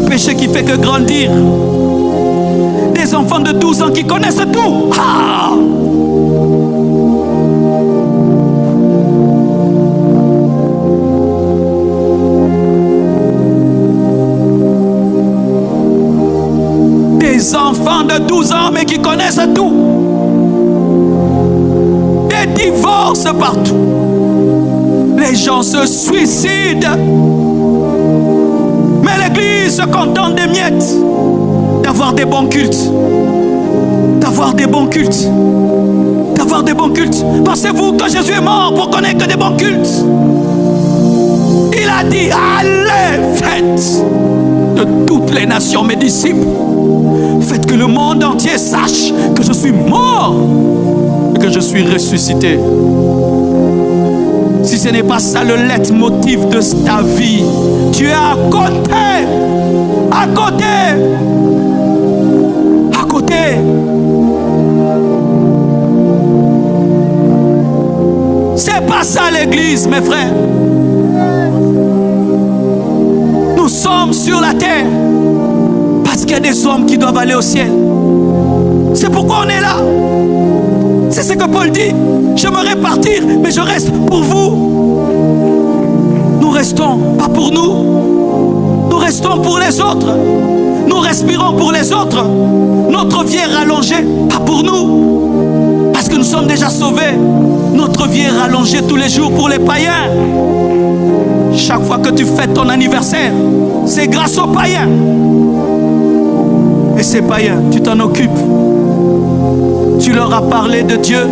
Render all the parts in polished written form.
péché qui fait que grandir. Des enfants de 12 ans qui connaissent tout. Ah! Des enfants de 12 ans mais qui connaissent tout. Des divorces partout. Les gens se suicident. Mais l'Église se contente des miettes. D'avoir des bons cultes. D'avoir des bons cultes. D'avoir des bons cultes. Pensez-vous que Jésus est mort pour qu'on n'ait que des bons cultes? Il a dit, allez, faites de toutes les nations mes disciples. Faites que le monde entier sache que je suis mort et que je suis ressuscité. Si ce n'est pas ça le leitmotiv de ta vie, tu es à côté. À côté. À côté. C'est pas ça l'église, mes frères. Nous sommes sur la terre parce qu'il y a des hommes qui doivent aller au ciel. C'est pourquoi on est là. C'est ce que Paul dit. J'aimerais partir, mais je reste pour vous. Nous restons pas pour nous. Nous restons pour les autres. Nous respirons pour les autres. Notre vie est rallongée, pas pour nous. Parce que nous sommes déjà sauvés. Notre vie est rallongée tous les jours pour les païens. Chaque fois que tu fêtes ton anniversaire, c'est grâce aux païens. Et ces païens, tu t'en occupes. Tu leur as parlé de Dieu.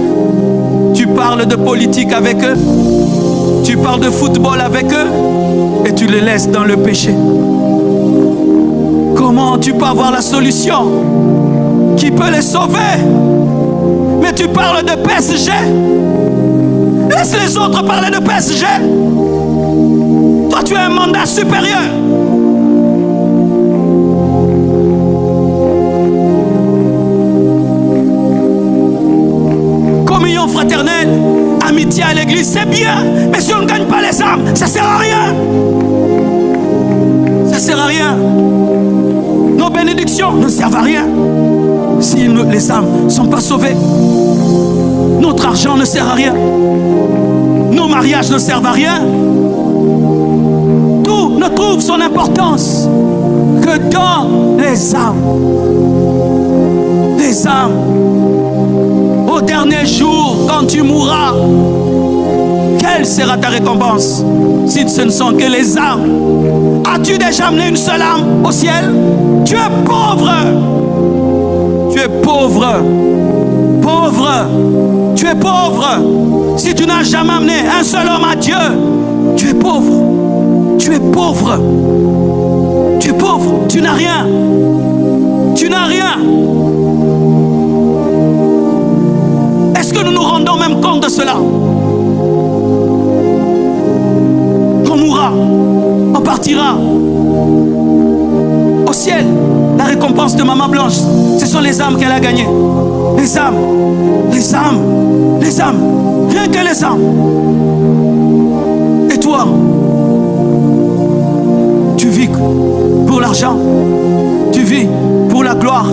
Tu parles de politique avec eux. Tu parles de football avec eux. Et tu les laisses dans le péché. Comment tu peux avoir la solution qui peut les sauver? Mais tu parles de PSG. Laisse les autres parler de PSG. Toi, tu as un mandat supérieur. Communion fraternelle, amitié à l'église, c'est bien. Mais si on ne gagne pas les âmes, ça ne sert à rien. Ça ne sert à rien. Nos bénédictions ne servent à rien si les âmes ne sont pas sauvées. Notre argent ne sert à rien. Nos mariages ne servent à rien. Tout ne trouve son importance que dans les âmes. Les âmes. Au dernier jour, quand tu mourras, quelle sera ta récompense si ce ne sont que les âmes? As-tu déjà amené une seule âme au ciel? Tu es pauvre. Tu es pauvre. Pauvre. Tu es pauvre. Si tu n'as jamais amené un seul homme à Dieu, tu es pauvre. Tu es pauvre. Tu es pauvre. Tu n'as rien. Tu n'as rien. Est-ce que nous nous rendons même compte de cela? On mourra. On partira au ciel. La récompense de Maman Blanche, ce sont les âmes qu'elle a gagnées. Les âmes. Les âmes. Les âmes. Rien que les âmes. Et toi, tu vis pour l'argent. Tu vis pour la gloire.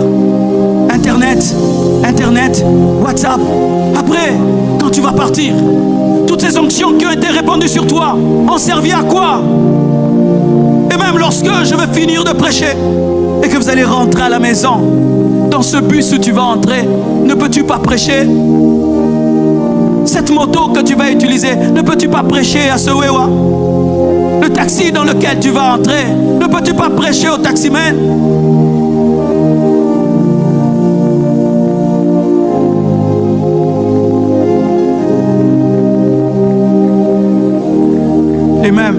Internet, WhatsApp. Après, quand tu vas partir, toutes ces onctions qui ont été répandues sur toi ont servi à quoi? Et même lorsque je vais finir de prêcher et que vous allez rentrer à la maison, dans ce bus où tu vas entrer, ne peux-tu pas prêcher? Cette moto que tu vas utiliser, ne peux-tu pas prêcher à ce Wewa? Le taxi dans lequel tu vas entrer, ne peux-tu pas prêcher au taximan? Et même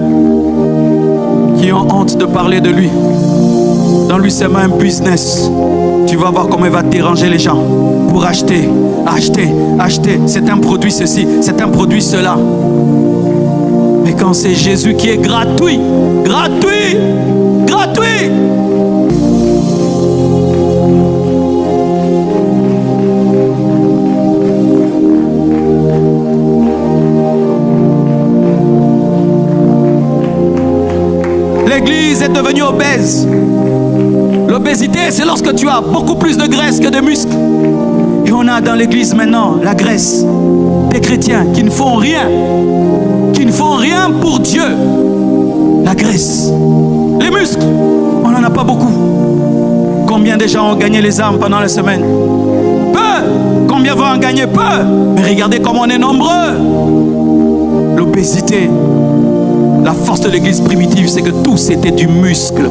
qui ont honte de parler de lui. Dans lui, c'est même un business. Tu vas voir comment il va déranger les gens pour acheter. C'est un produit ceci, c'est un produit cela. Mais quand c'est Jésus qui est gratuit. L'église est devenue devenus obèses. L'obésité, c'est lorsque tu as beaucoup plus de graisse que de muscles. Et on a dans l'église maintenant la graisse des chrétiens qui ne font rien. Qui ne font rien pour Dieu. La graisse. Les muscles, on n'en a pas beaucoup. Combien de gens ont gagné les âmes pendant la semaine? Peu. Combien vont en gagner? Peu. Mais regardez comme on est nombreux. L'obésité. La force de l'église primitive, c'est que tous étaient du muscle.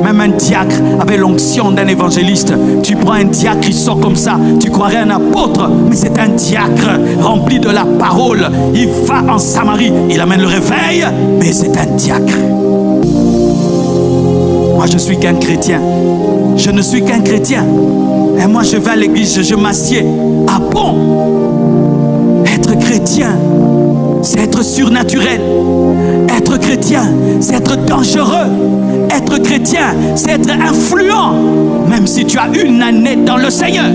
Même un diacre avait l'onction d'un évangéliste. Tu prends un diacre, il sort comme ça. Tu croirais un apôtre, mais c'est un diacre rempli de la parole. Il va en Samarie, il amène le réveil, mais c'est un diacre. Moi, je suis qu'un chrétien. Je ne suis qu'un chrétien. Et moi, je vais à l'église, je m'assieds. Ah bon? Être chrétien, c'est être surnaturel. Être chrétien, c'est être dangereux. Être chrétien, c'est être influent. Même si tu as une année dans le Seigneur.